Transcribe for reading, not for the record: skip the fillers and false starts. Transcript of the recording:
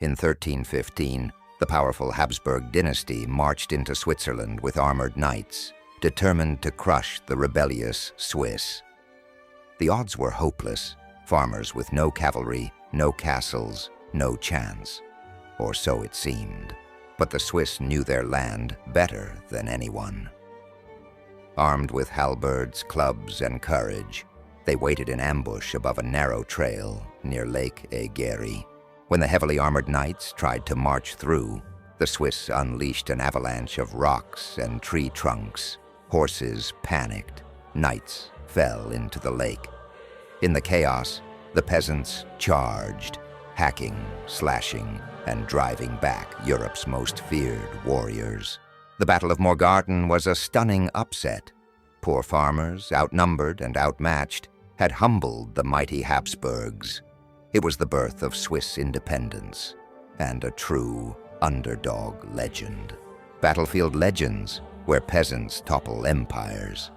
In 1315, the powerful Habsburg dynasty marched into Switzerland with armored knights, determined to crush the rebellious Swiss. The odds were hopeless. Farmers with no cavalry, no castles, no chance. Or so it seemed. But the Swiss knew their land better than anyone. Armed with halberds, clubs, and courage, they waited in ambush above a narrow trail near Lake Egeri. When the heavily armored knights tried to march through, the Swiss unleashed an avalanche of rocks and tree trunks. Horses panicked. Knights fell into the lake. In the chaos, the peasants charged, hacking, slashing, and driving back Europe's most feared warriors. The Battle of Morgarten was a stunning upset. Poor farmers, outnumbered and outmatched, had humbled the mighty Habsburgs. It was the birth of Swiss independence and a true underdog legend. Battlefield legends where peasants topple empires.